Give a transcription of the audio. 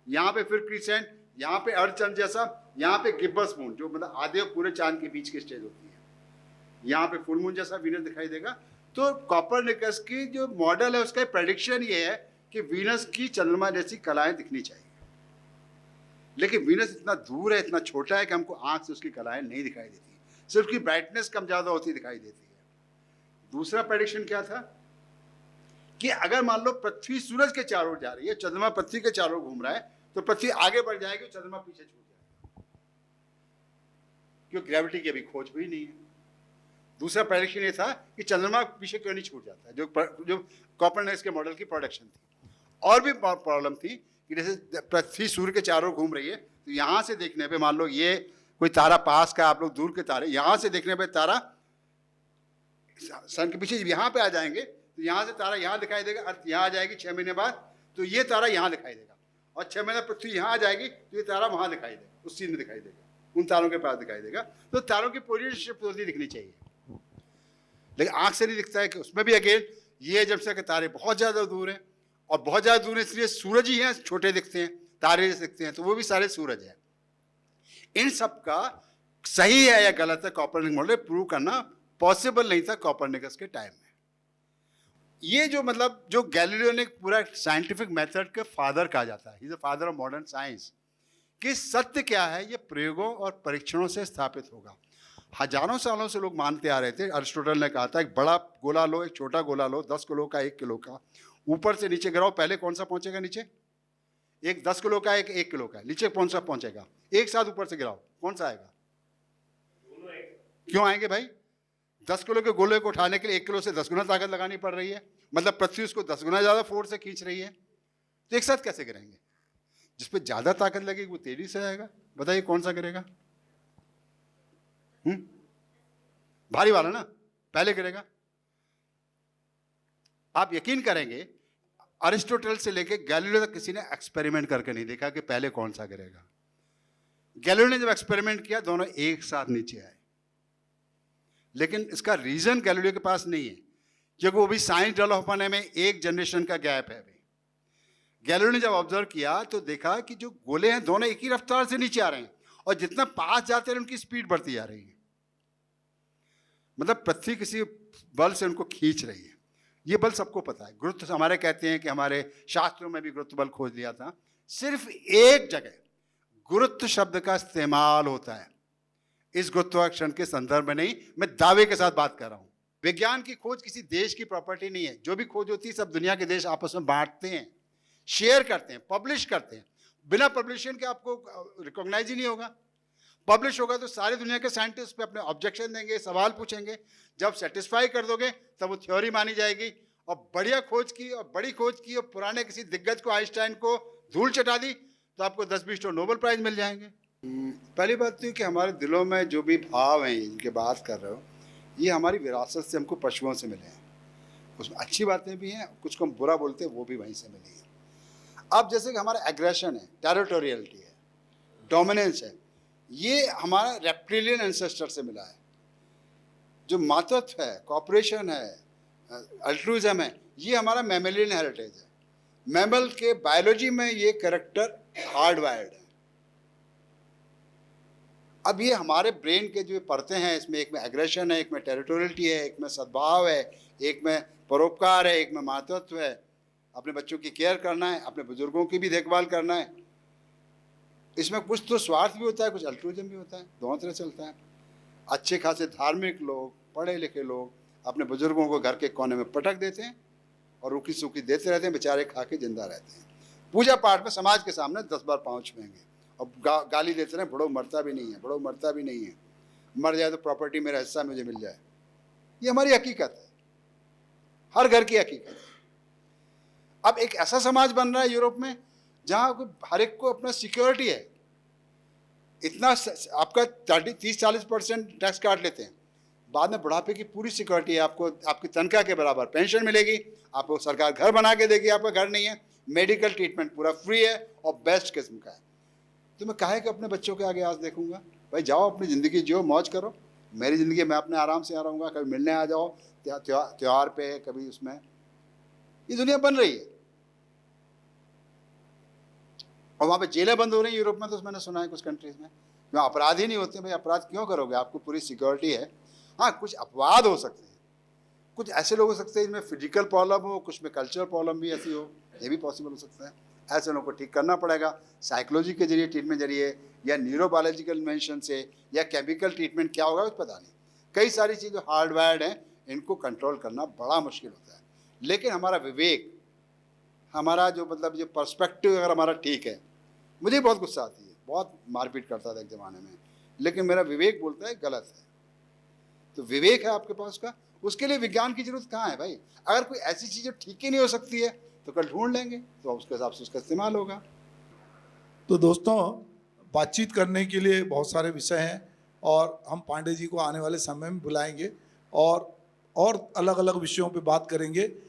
यहाँ पे फिर क्रिसेंट, यहाँ पे अर्धचंद्र जैसा, यहाँ पे गिब्बस मून जो मतलब आधे और पूरे चांद के बीच की स्टेज होती है, यहाँ पे फुल मून जैसा वीनस दिखाई देगा। तो कॉपरनिकस की जो मॉडल है उसका प्रेडिक्शन ये है कि वीनस की चंद्रमा जैसी कलाएं दिखनी चाहिए, लेकिन वीनस इतना दूर है, इतना छोटा है कि हमको आंख से उसकी कलाएं नहीं दिखाई देती, सिर्फ उसकी ब्राइटनेस कम ज्यादा होती दिखाई देती है। दूसरा प्रेडिक्शन क्या था कि अगर मान लो पृथ्वी सूरज के चारों ओर जा रही है, चंद्रमा पृथ्वी के चारों ओर घूम रहा है, तो पृथ्वी आगे बढ़ जाएगी, चंद्रमा पीछे छूट जाएगा, क्योंकि ग्रेविटी की अभी खोज हुई नहीं है। दूसरा प्रेडिक्शन ये था कि चंद्रमा पीछे क्यों नहीं छूट जाता है, जो कॉपरनिकस के मॉडल की प्रोडक्शन थी। और भी प्रॉब्लम थी कि जैसे पृथ्वी सूर्य के चारों ओर घूम रही है, तो यहां से देखने पे मान लो ये कोई तारा पास का, आप लोग दूर के तारे, यहां से देखने पे तारा सन के पीछे यहां पे आ जाएंगे, तो यहां से तारा यहां दिखाई देगा, अर्थ यहां आ जाएगी 6 महीने बाद, तो ये तारा यहां दिखाई देगा, और 6 महीने पृथ्वी यहां आ जाएगी तो ये तारा वहां दिखाई देगा, उस सीन में दिखाई देगा, उन तारों के पास दिखाई देगा। तो तारों की पोजीशन शिफ्ट होती दिखनी चाहिए, लेकिन आंख से नहीं दिखता है कि उसमें भी अगेन ये जब से तारे बहुत ज्यादा दूर हैं, और बहुत ज्यादा दूर है इसलिए सूरज ही हैं छोटे दिखते हैं, तारे जैसे दिखते हैं, तो वो भी सारे सूरज हैं। इन सब का सही है या गलत है कॉपरनिकस मॉडल प्रूव करना पॉसिबल नहीं था कॉपरनिकस के टाइम में। ये जो मतलब जो गैलीलियो ने पूरा साइंटिफिक मेथड के फादर कहा जाता है, he is the father of modern science, कि सत्य क्या है ये प्रयोगों और परीक्षणों से स्थापित होगा। हजारों सालों से लोग मानते आ रहे थे। अरिस्टोटल ने कहा था एक बड़ा गोला लो, एक छोटा गोला लो, 10 किलो का, 1 किलो का, ऊपर से नीचे गिराओ, पहले कौन सा पहुंचेगा नीचे? एक 10 किलो का, एक 1 किलो का, नीचे कौन सा पहुंचेगा? एक साथ ऊपर से गिराओ, कौन सा आएगा? क्यों आएंगे भाई? 10 किलो के गोले को उठाने के लिए 1 किलो से 10 गुना ताकत लगानी पड़ रही है, मतलब पृथ्वी उसको 10 गुना ज्यादा फोर्स से खींच रही है, तो एक साथ कैसे गिरेंगे? जिसपे ज्यादा ताकत लगेगी वो तेजी से आएगा, बताइए कौन सा गिरेगा? भारी वाला ना पहले गिरेगा। आप यकीन करेंगे अरिस्टोटल से लेके गैलीलियो तक किसी ने एक्सपेरिमेंट करके नहीं देखा कि पहले कौन सा गिरेगा। गैलीलियो ने जब एक्सपेरिमेंट किया दोनों एक साथ नीचे आए, लेकिन इसका रीजन गैलीलियो के पास नहीं है, क्योंकि वो भी साइंस डेवलप होने में एक जनरेशन का गैप है। गैलीलियो ने जब ऑब्जर्व किया तो देखा कि जो गोले हैं दोनों एक ही रफ्तार से नीचे आ रहे हैं, और जितना पास जाते हैं उनकी स्पीड बढ़ती जा रही है, मतलब पृथ्वी किसी बल से उनको खींच रही है। ये बल सबको पता है, गुरुत्व हमारे कहते हैं कि हमारे शास्त्रों में भी गुरुत्व बल खोज लिया था। सिर्फ एक जगह गुरुत्व शब्द का इस्तेमाल होता है, इस गुरुत्वाकर्षण के संदर्भ में नहीं, मैं दावे के साथ बात कर रहा हूं। विज्ञान की खोज किसी देश की प्रॉपर्टी नहीं है, जो भी खोज होती है सब दुनिया के देश आपस में बांटते हैं, शेयर करते हैं, पब्लिश करते हैं। बिना पब्लिशन के आपको रिकॉग्नाइज ही नहीं होगा। पब्लिश होगा तो सारी दुनिया के साइंटिस्ट पे अपने ऑब्जेक्शन देंगे, सवाल पूछेंगे, जब सेटिस्फाई कर दोगे तब वो थ्योरी मानी जाएगी। और बढ़िया खोज की और बड़ी खोज की और पुराने किसी दिग्गज को, आइंस्टाइन को धूल चटा दी तो आपको 10-20 तो नोबेल प्राइज मिल जाएंगे। पहली बात तो कि हमारे दिलों में जो भी भाव हैं जिनके बात कर रहे हो, ये हमारी विरासत से हमको पशुओं से मिले हैं। उसमें अच्छी बातें भी हैं, कुछ को हम बुरा बोलते हैं वो भी वहीं से मिली है। अब जैसे कि हमारा एग्रेशन है, टेरिटोरियलिटी है, डोमिनेंस है, ये हमारा रेप्टिलियन एंसेस्टर से मिला है। जो मातृत्व है, कॉपरेशन है, अल्ट्रुइज्म है, ये हमारा मैमलियन हेरिटेज है। मैमल के बायोलॉजी में ये कैरेक्टर हार्डवायर्ड है। अब ये हमारे ब्रेन के जो परतें हैं, इसमें एक में एग्रेशन है, एक में टेरिटोरियलिटी है, एक में सद्भाव है, एक में परोपकार है, एक में मातृत्व है। अपने बच्चों की केयर करना है, अपने बुजुर्गों की भी देखभाल करना है। इसमें कुछ तो स्वार्थ भी होता है, कुछ अल्ट्रुइज्म भी होता है, दोनों तरह चलता है। अच्छे खासे धार्मिक लोग, पढ़े लिखे लोग अपने बुजुर्गों को घर के कोने में पटक देते हैं और रूखी सूखी देते रहते हैं, बेचारे खा के जिंदा रहते हैं। पूजा पाठ में समाज के सामने 10 बार पाँव छुएंगे और गाली देते रहे, बड़ो मरता भी नहीं है, बड़ो मरता भी नहीं है, मर जाए तो प्रॉपर्टी मेरा हिस्सा मुझे मिल जाए। ये हमारी हकीकत है, हर घर की हकीकत है। अब एक ऐसा समाज बन रहा है यूरोप में जहां हर एक को अपना सिक्योरिटी है। इतना आपका 30-40% टैक्स काट लेते हैं, बाद में बुढ़ापे की पूरी सिक्योरिटी है, आपको आपकी तनख्वाह के बराबर पेंशन मिलेगी, आपको सरकार घर बना के देगी, आपका घर नहीं है, मेडिकल ट्रीटमेंट पूरा फ्री है और बेस्ट किस्म का है। तो मैं काहे कि अपने बच्चों के आगे आज देखूंगा? भाई जाओ अपनी ज़िंदगी जियो, मौज करो। मेरी ज़िंदगी मैं अपने आराम से आ रहूँगा, कभी मिलने आ जाओ त्यौहार पे, कभी उसमें। ये दुनिया बन रही है और वहाँ पे जेलें बंद हो रही हैं यूरोप में, तो मैंने सुना है कुछ कंट्रीज़ में, वहाँ अपराध ही नहीं होते। भाई अपराध क्यों करोगे, आपको पूरी सिक्योरिटी है। हाँ, कुछ अपवाद हो सकते हैं, कुछ ऐसे लोग हो सकते हैं जिनमें फिजिकल प्रॉब्लम हो, कुछ में कल्चरल प्रॉब्लम भी ऐसी हो, ये भी पॉसिबल हो सकता है। ऐसे लोगों को ठीक करना पड़ेगा साइकोलॉजी के जरिए, ट्रीटमेंट जरिए, या न्यूरोबायोलॉजिकल इन्वेंशन से, या केमिकल ट्रीटमेंट क्या होगा कुछ पता नहीं। कई सारी चीज़ें हार्डवायर्ड हैं, इनको कंट्रोल करना बड़ा मुश्किल होता है। लेकिन हमारा विवेक, हमारा जो मतलब जो पर्सपेक्टिव अगर हमारा ठीक है, मुझे बहुत गुस्सा आती है, बहुत मारपीट करता था एक ज़माने में, लेकिन मेरा विवेक बोलता है गलत है। तो विवेक है आपके पास का, उसके लिए विज्ञान की जरूरत कहाँ है भाई। अगर कोई ऐसी चीज़ ठीक ही नहीं हो सकती है तो कल ढूंढ लेंगे, तो उसके हिसाब से उसका इस्तेमाल होगा। तो दोस्तों, बातचीत करने के लिए बहुत सारे विषय हैं और हम पांडे जी को आने वाले समय में बुलाएंगे और अलग अलग विषयों पे बात करेंगे।